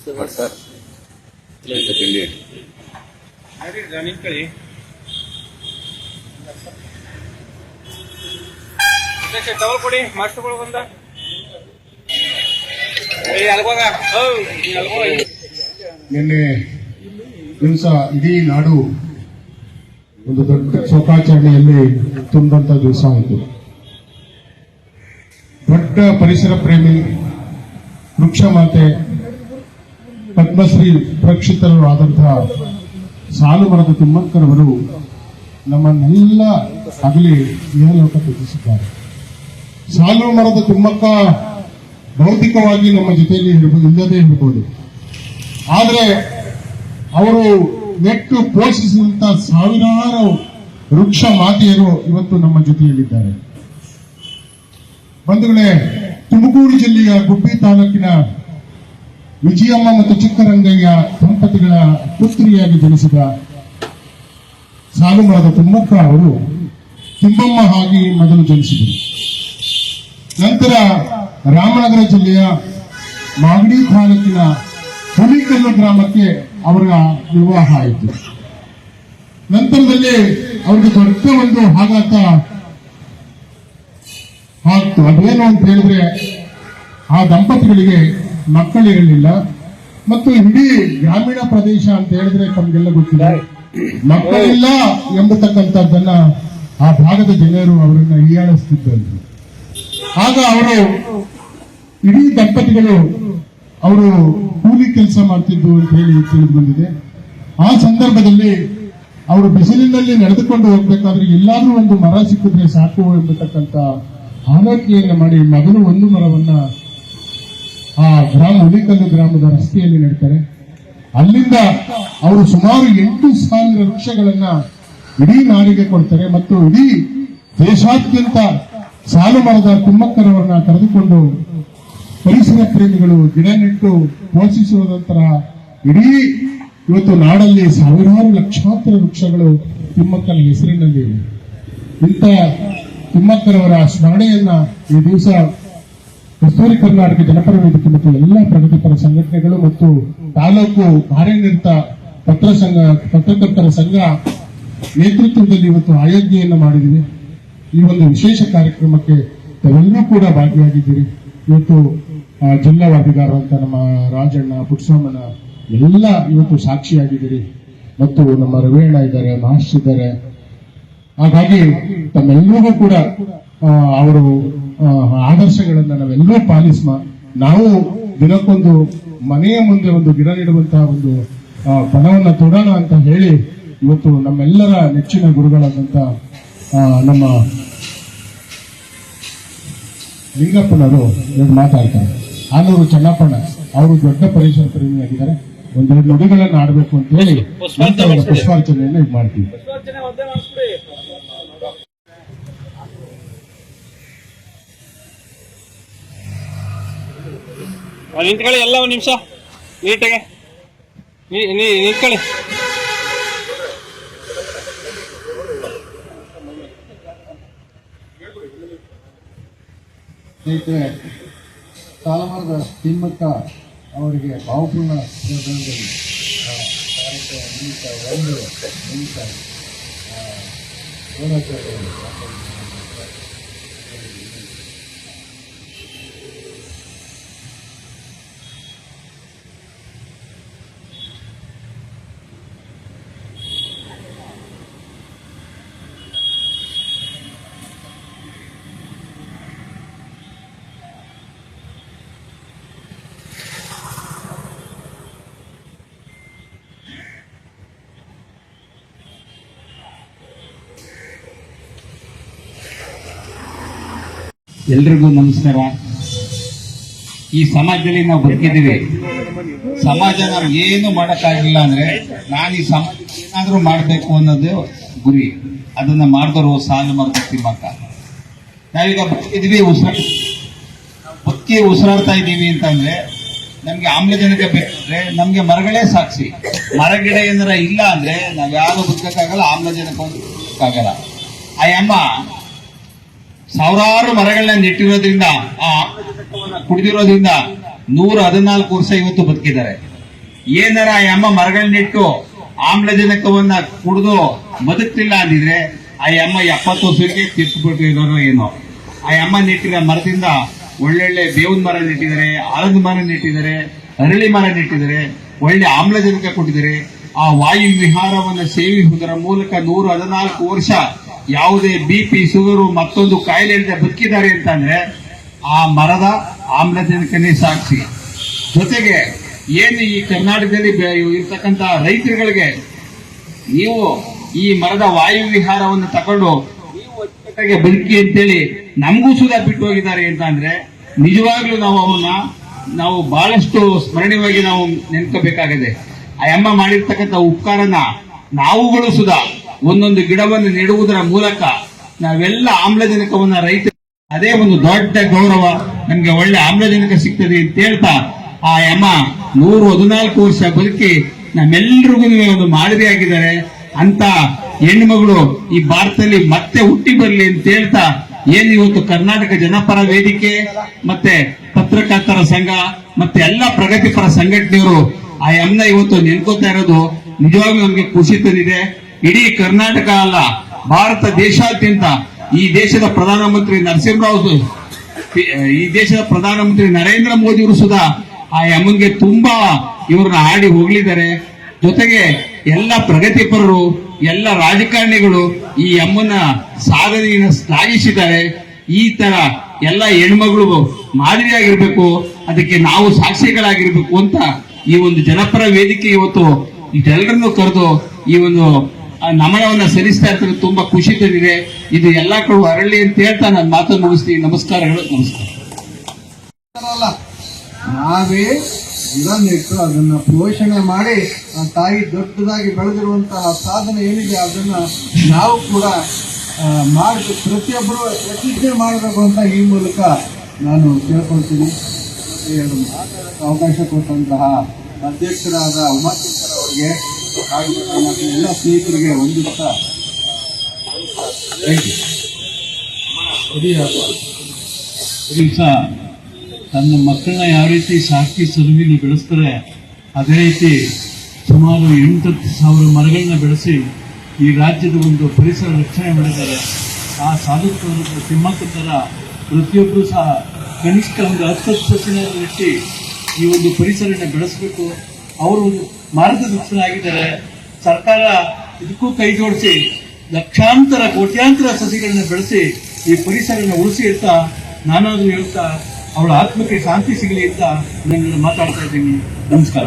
Sir ನಿಂತ್ಕೊಳ್ಳಿ. Towel ಕೊಡಿ, ಮಾಸ್ಟರ್ಗಳು ಬಂದ. ನಿನ್ನೆ ದಿವಸ ಇಡೀ ನಾಡು ಒಂದು ದೊಡ್ಡ ಶೋಕಾಚರಣೆಯಲ್ಲಿ ತುಂಬಿದಂತ ದಿವಸ ಆಯಿತು. ದೊಡ್ಡ ಪರಿಸರ ಪ್ರೇಮಿ, ವೃಕ್ಷ ಮಾತೆ, ಪದ್ಮಶ್ರೀ ಪ್ರಕ್ಷಿತರು ಆದಂತಹ ಸಾಲುಮರದ ತಿಮ್ಮಕ್ಕರವರು ನಮ್ಮನ್ನೆಲ್ಲ ಅಗಲಿ ಇಹಲೋಕ ತ್ಯಜಿಸಿದ್ದಾರೆ. ಸಾಲುಮರದ ತಿಮ್ಮಕ್ಕ ಭೌತಿಕವಾಗಿ ನಮ್ಮ ಜೊತೆಯಲ್ಲಿ ಇಲ್ಲದೇ ಇರಬಹುದು, ಆದರೆ ಅವರು ನೆಟ್ಟು ಪೋಷಿಸಿದಂತ ಸಾವಿರಾರು ವೃಕ್ಷ ಮಾತೆಯರು ಇವತ್ತು ನಮ್ಮ ಜೊತೆಯಲ್ಲಿದ್ದಾರೆ. ಬಂಧುಗಳೇ, ತುಮಕೂರು ಜಿಲ್ಲೆಯ ಗುಬ್ಬಿ ತಾಲೂಕಿನ ವಿಜಯಮ್ಮ ಮತ್ತು ಚಿಕ್ಕರಂಗಯ್ಯ ದಂಪತಿಗಳ ಪುತ್ರಿಯಾಗಿ ಜನಿಸಿದ ಸಾಲುಮರದ ತಿಮ್ಮಕ್ಕ ಅವರು ತಿಮ್ಮಮ್ಮ ಆಗಿ ಮೊದಲು ಜನಿಸಿದರು. ನಂತರ ರಾಮನಗರ ಜಿಲ್ಲೆಯ ಮಾಗಡಿ ತಾಲೂಕಿನ ಹುಲಿಕಲ್ಲು ಗ್ರಾಮಕ್ಕೆ ಅವರ ವಿವಾಹ ಆಯಿತು. ನಂತರದಲ್ಲಿ ಅವರಿಗೆ ದೊಡ್ಡ ಒಂದು ಆಘಾತ ಆಗ್ತು. ಅದೇನು ಅಂತ ಹೇಳಿದ್ರೆ, ಆ ದಂಪತಿಗಳಿಗೆ ಮಕ್ಕಳಿರಲಿಲ್ಲ ಮತ್ತು ಇಡೀ ಗ್ರಾಮೀಣ ಪ್ರದೇಶ ಅಂತ ಹೇಳಿದ್ರೆ ತಮಗೆಲ್ಲ ಗೊತ್ತಿದೆ, ಮಕ್ಕಳಿಲ್ಲ ಎಂಬತಕ್ಕಂಥದ್ದನ್ನ ಆ ಭಾಗದ ಜನರು ಅವರನ್ನ ಹೀಯಾಳಿಸುತ್ತಿದ್ದರು. ಆಗ ಅವರು ಇಡೀ ದಂಪತಿಗಳು ಅವರು ಕೂಲಿ ಕೆಲಸ ಮಾಡ್ತಿದ್ದು ಅಂತ ಹೇಳಿ ತಿಳಿದು ಬಂದಿದೆ. ಆ ಸಂದರ್ಭದಲ್ಲಿ ಅವರು ಬಿಸಿಲಿನಲ್ಲಿ ನಡೆದುಕೊಂಡು ಹೋಗ್ಬೇಕಾದ್ರೆ ಎಲ್ಲಾದ್ರೂ ಒಂದು ಮರ ಸಿಕ್ಕಿದ್ರೆ ಸಾಕು ಎಂಬತಕ್ಕಂಥ ಆಲೋಚನೆಯನ್ನು ಮಾಡಿ ಮೊದಲು ಒಂದು ಮರವನ್ನ ಆ ಹುಲಿಕಲ್ಲು ಗ್ರಾಮದ ರಸ್ತೆಯಲ್ಲಿ ನೆಡ್ತಾರೆ. ಅಲ್ಲಿಂದ ಅವರು ಸುಮಾರು 8,000 ವೃಕ್ಷಗಳನ್ನ ಇಡೀ ನಾಡಿಗೆ ಕೊಡ್ತಾರೆ ಮತ್ತು ಇಡೀ ದೇಶಾದ್ಯಂತ ಸಾಲುಮರದ ತಿಮ್ಮಕ್ಕರವರನ್ನ ಕರೆದುಕೊಂಡು ಪರಿಸರ ಪ್ರೇಮಿಗಳು ಗಿಡ ನೆಟ್ಟು ಪೋಷಿಸುವುದಂತರ ಇಡೀ ಇವತ್ತು ನಾಡಲ್ಲಿ ಸಾವಿರಾರು ಲಕ್ಷಾಂತರ ವೃಕ್ಷಗಳು ತಿಮ್ಮಕ್ಕನ ಹೆಸರಿನಲ್ಲಿ ಇವೆ. ಇಂಥ ತಿಮ್ಮಕ್ಕರವರ ಸ್ಮರಣೆಯನ್ನ ಈ ದಿವಸ ಕಸ್ತೂರಿ ಕರ್ನಾಟಕ ಜನಪರ ವೇದಿಕೆ ಮತ್ತು ಎಲ್ಲ ಪ್ರಗತಿಪರ ಸಂಘಟನೆಗಳು ಮತ್ತು ತಾಲೂಕು ಕಾರ್ಯನಿರತ ಪತ್ರಕರ್ತರ ಸಂಘ ನೇತೃತ್ವದಲ್ಲಿ ಇವತ್ತು ಆಯೋಜನೆಯನ್ನು ಮಾಡಿದ್ದೀವಿ. ಈ ಒಂದು ವಿಶೇಷ ಕಾರ್ಯಕ್ರಮಕ್ಕೆ ತಾವೆಲ್ಲರೂ ಕೂಡ ಭಾಗಿಯಾಗಿದ್ದೀರಿ. ಇವತ್ತು ಜಿಲ್ಲಾ ವರದಿಗಾರರಂತ ನಮ್ಮ ರಾಜಣ್ಣ, ಪುಟ್ಸೋಮನ ಎಲ್ಲ ಇವತ್ತು ಸಾಕ್ಷಿಯಾಗಿದ್ದೀರಿ ಮತ್ತು ನಮ್ಮ ರವಿಯಣ್ಣ ಇದ್ದಾರೆ, ಮಹೇಶ್ ಇದ್ದಾರೆ. ಹಾಗಾಗಿ ತಮ್ಮೆಲ್ಲರಿಗೂ ಕೂಡ ಅವರು ಆದರ್ಶಗಳನ್ನ ನಾವೆಲ್ಲರೂ ಪಾಲಿಸುವ, ನಾವು ದಿನಕ್ಕೊಂದು ಮನೆಯ ಮುಂದೆ ಒಂದು ಗಿಡ ನೆಡುವಂತಹ ಒಂದು ಬಣವನ್ನ ತೊಡೋಣ ಅಂತ ಹೇಳಿ ಇವತ್ತು ನಮ್ಮೆಲ್ಲರ ನೆಚ್ಚಿನ ಗುರುಗಳಾದಂತ ನಮ್ಮ ಲಿಂಗಪ್ಪನವರು ಮಾತಾಡ್ತಾರೆ. ಆನೂರು ಚೆನ್ನಪ್ಪಣ್ಣ ಅವರು ದೊಡ್ಡ ಪರಿಸರ ಪ್ರೇಮಿಯಾಗಿದ್ದಾರೆ. ಒಂದೆರಡು ನುಡಿಗಳನ್ನು ಆಡಬೇಕು ಅಂತ ಹೇಳಿ ಪುಷ್ಪಾರ್ಚನೆಯನ್ನು ಇದು ಮಾಡ್ತೀವಿ. ನಿಂತ್ಕೊಳ್ಳಿ, ಎಲ್ಲ ಒಂದು ನಿಮಿಷ ನೀಟಾಗೆ ನಿಂತ್ಕೊಳ್ಳಿ. ಸ್ನೇಹಿತರೆ, ಸಾಲುಮರದ ತಿಮ್ಮಕ್ಕ ಅವರಿಗೆ ಭಾವಪೂರ್ಣ ಶ್ರದ್ಧಾಂಜಲಿ. ಎಲ್ರಿಗೂ ನಮಸ್ಕಾರ. ಈ ಸಮಾಜದಲ್ಲಿ ನಾವು ಬದುಕಿದ್ದೀವಿ. ಸಮಾಜ ನಾವು ಏನು ಮಾಡೋಕ್ಕಾಗಿಲ್ಲ ಅಂದ್ರೆ ನಾನು ಈ ಸಮಾಜ ಏನಾದ್ರೂ ಮಾಡಬೇಕು ಅನ್ನೋದು ಗುರಿ. ಅದನ್ನ ಮಾಡಿದವರು ಸಾಲುಮರದ ತಿಮ್ಮಕ್ಕ. ನಾವೀಗ ಬದುಕಿದ್ವಿ, ಬದುಕಿ ಉಸಿರಾಡ್ತಾ ಇದ್ದೀವಿ ಅಂತಂದ್ರೆ ನಮ್ಗೆ ಆಮ್ಲಜನಕ ಬೇಕಂದ್ರೆ ನಮ್ಗೆ ಮರಗಳೇ ಸಾಕ್ಷಿ. ಮರಗಿಡ ಏನಾರ ಇಲ್ಲ ಅಂದ್ರೆ ನಾವ್ಯಾರು ಬದುಕಕ್ಕಾಗಲ್ಲ, ಆಮ್ಲಜನಕ ಆಗಲ್ಲ. ಆ ಅಮ್ಮ ಸಾವಿರಾರು ಮರಗಳನ್ನ ನೆಟ್ಟಿರೋದ್ರಿಂದ, ಆ ಕುಡಿದಿರೋದ್ರಿಂದ 114 ವರ್ಷ ಇವತ್ತು ಬದುಕಿದ್ದಾರೆ. ಏನಾರ ಆ ಅಮ್ಮ ಮರಗಳನ್ನಿಟ್ಟು ಆಮ್ಲಜನಕವನ್ನ ಕುಡಿದು ಬದುಕ್ತಿಲ್ಲ ಅಂದಿದ್ರೆ ಆ ಅಮ್ಮ 70 ವರ್ಷಕ್ಕೆ ತಿರ್ಸ್ಬಿಟ್ಟು ಇರೋರು ಏನೋ. ಆ ಅಮ್ಮ ನೆಟ್ಟಿರೋ ಮರದಿಂದ ಒಳ್ಳೊಳ್ಳೆ ಬೇವಿನ ಮರ ನೆಟ್ಟಿದ್ದಾರೆ, ಆಲದ ಮರ ನೆಟ್ಟಿದ್ದಾರೆ, ಅರಳಿ ಮರ ನೆಟ್ಟಿದ್ದಾರೆ, ಒಳ್ಳೆ ಆಮ್ಲಜನಕ ಕೊಟ್ಟಿದ್ದಾರೆ. ಆ ವಾಯು ವಿಹಾರವನ್ನು ಸೇವಿಸುವುದರ ಮೂಲಕ 114 ವರ್ಷ ಯಾವುದೇ BP, ಶುಗರು, ಮತ್ತೊಂದು ಕಾಯಿಲೆ ಇಲ್ಲದೆ ಬದುಕಿದ್ದಾರೆ ಅಂತಂದ್ರೆ ಆ ಮರದ ಆಮ್ಲಜನಕನೇ ಸಾಕ್ಷಿ. ಜೊತೆಗೆ ಏನು ಈ ಕರ್ನಾಟಕದಲ್ಲಿ ಇರ್ತಕ್ಕಂತ ರೈತರುಗಳಿಗೆ ನೀವು ಈ ಮರದ ವಾಯು ವಿಹಾರವನ್ನು ತಗೊಂಡು ನೀವು ಅಚ್ಚುಕಟ್ಟಾಗಿ ಬದುಕಿ ಅಂತೇಳಿ ನಮಗೂ ಸುಧಾ ಬಿಟ್ಟು ಹೋಗಿದ್ದಾರೆ ಅಂತ ಅಂದ್ರೆ ನಿಜವಾಗ್ಲೂ ನಾವು ಬಹಳಷ್ಟು ಸ್ಮರಣೀಯವಾಗಿ ನಾವು ನೆನ್ಕೋಬೇಕಾಗಿದೆ. ಆ ಅಮ್ಮ ಮಾಡಿರ್ತಕ್ಕಂಥ ಉಪಕಾರನ ನಾವುಗಳು ಸುಧಾ ಒಂದೊಂದು ಗಿಡವನ್ನು ನೆಡುವುದರ ಮೂಲಕ ನಾವೆಲ್ಲ ಆಮ್ಲಜನಕವನ್ನ ರೈತ ಅದೇ ಒಂದು ದೊಡ್ಡ ಗೌರವ, ನಮ್ಗೆ ಒಳ್ಳೆ ಆಮ್ಲಜನಕ ಸಿಗ್ತದೆ ಅಂತ ಹೇಳ್ತಾ ಆ ಅಮ್ಮ 114 ವರ್ಷ ಬದುಕಿ ನಮ್ಮೆಲ್ರಿಗೂ ಒಂದು ಮಾದರಿ ಆಗಿದ್ದಾರೆ. ಅಂತ ಹೆಣ್ಮಗಳು ಈ ಭಾರತದಲ್ಲಿ ಮತ್ತೆ ಹುಟ್ಟಿ ಬರ್ಲಿ ಅಂತ ಹೇಳ್ತಾ ಏನು ಇವತ್ತು ಕರ್ನಾಟಕ ಜನಪರ ವೇದಿಕೆ ಮತ್ತೆ ಪತ್ರಕರ್ತರ ಸಂಘ ಮತ್ತೆ ಎಲ್ಲ ಪ್ರಗತಿಪರ ಸಂಘಟನೆಯವರು ಆ ಅಮ್ಮನ ಇವತ್ತು ನೆನ್ಕೋತಾ ಇರೋದು ನಿಜವಾಗ್ಲೂ ನಮ್ಗೆ ಖುಷಿ ತಂದಿದೆ. ಇಡೀ ಕರ್ನಾಟಕ ಅಲ್ಲ, ಭಾರತ ದೇಶಾದ್ಯಂತ ಈ ದೇಶದ ಪ್ರಧಾನಮಂತ್ರಿ ಈ ದೇಶದ ಪ್ರಧಾನಮಂತ್ರಿ ನರೇಂದ್ರ ಮೋದಿಯವರು ಸುಧಾ ಆ ಅಮ್ಮನ್ಗೆ ತುಂಬಾ ಇವ್ರನ್ನ ಹಾಡಿ ಹೋಗ್ಲಿದ್ದಾರೆ. ಜೊತೆಗೆ ಎಲ್ಲ ಪ್ರಗತಿಪರರು, ಎಲ್ಲ ರಾಜಕಾರಣಿಗಳು ಈ ಅಮ್ಮನ ಸಾಧನೆಯನ್ನು ಶ್ಲಾಘಿಸಿದ್ದಾರೆ. ಈ ತರ ಎಲ್ಲ ಹೆಣ್ಮಗಳು ಮಾದರಿಯಾಗಿರ್ಬೇಕು, ಅದಕ್ಕೆ ನಾವು ಸಾಕ್ಷಿಗಳಾಗಿರ್ಬೇಕು ಅಂತ ಈ ಒಂದು ಜನಪರ ವೇದಿಕೆ ಇವತ್ತು ಇದೆಲ್ಲರನ್ನು ಕರೆದು ಈ ಒಂದು ನಮನವನ್ನ ಸಲ್ಲಿಸ್ತಾ ಇರ್ತಾರೆ. ತುಂಬಾ ಖುಷಿ ತಂದಿದೆ. ಇದು ಎಲ್ಲಾ ಕಡೆ ಅರಳಿ ಅಂತ ಹೇಳ್ತಾ ನಾನು ಮಾತನ್ನು ಮುಗಿಸ್ತೀನಿ. ನಮಸ್ಕಾರಗಳು. ನಮಸ್ಕಾರ. ನಾವೇ ಗಿಡ ನೆಟ್ಟು ಅದನ್ನ ಪೋಷಣೆ ಮಾಡಿ ಆ ತಾಯಿ ದೊಡ್ಡದಾಗಿ ಬೆಳೆದಿರುವಂತಹ ಸಾಧನೆ ಏನಿದೆ ಅದನ್ನ ನಾವು ಕೂಡ ಮಾಡಿ ಪ್ರತಿಯೊಬ್ಬರು ಪ್ರತಿಜ್ಞೆ ಮಾಡಬೇಕು ಅಂತ ಈ ಮೂಲಕ ನಾನು ಕೇಳ್ಕೊಳ್ತೀನಿ. ಅವಕಾಶ ಕೊಟ್ಟಂತಹ ಅಧ್ಯಕ್ಷರಾದ ಉಮಾಶಂಕರ್ ಅವರಿಗೆ ಹಾಗೂ ಎಲ್ಲ ಸ್ನೇಹಿತರಿಗೆ ವಂದಿಸ್ತಾ ದಿವಸ ತನ್ನ ಮಕ್ಕಳನ್ನ ಯಾವ ರೀತಿ ಸಾಕಿ ಸಲುವಿನ ಬೆಳೆಸ್ತಾರೆ ಅದೇ ರೀತಿ ಸುಮಾರು 8,000 ಮರಗಳನ್ನ ಬೆಳೆಸಿ ಈ ರಾಜ್ಯದ ಒಂದು ಪರಿಸರ ರಕ್ಷಣೆ ಮಾಡಿದ್ದಾರೆ. ಆ ಸಾಧುತ್ವದ ತಿಮ್ಮಕ್ಕ ಥರ ಪ್ರತಿಯೊಬ್ಬರು ಸಹ ಕನಿಷ್ಠ ಒಂದು 10 ಸಸಿನ ನೆಟ್ಟಿ ಈ ಒಂದು ಪರಿಸರನ ಬೆಳೆಸಬೇಕು. ಅವರು ಒಂದು ಮಾರ್ಗದರ್ಶಕರಾಗಿದ್ದಾರೆ. ಸರ್ಕಾರ ಇದಕ್ಕೂ ಕೈ ಜೋಡಿಸಿ ಲಕ್ಷಾಂತರ ಕೋಟ್ಯಾಂತರ ಸಸಿಗಳನ್ನ ಬೆಳೆಸಿ ಈ ಪರಿಸರನ ಉಳಿಸಿ ಅಂತ ನಾನಾದರೂ ಹೇಳ್ತಾ ಅವಳ ಆತ್ಮಕ್ಕೆ ಶಾಂತಿ ಸಿಗಲಿ ಅಂತ ನಾನು ಮಾತಾಡ್ತಾ ಇದ್ದೀನಿ. ನಮಸ್ಕಾರ.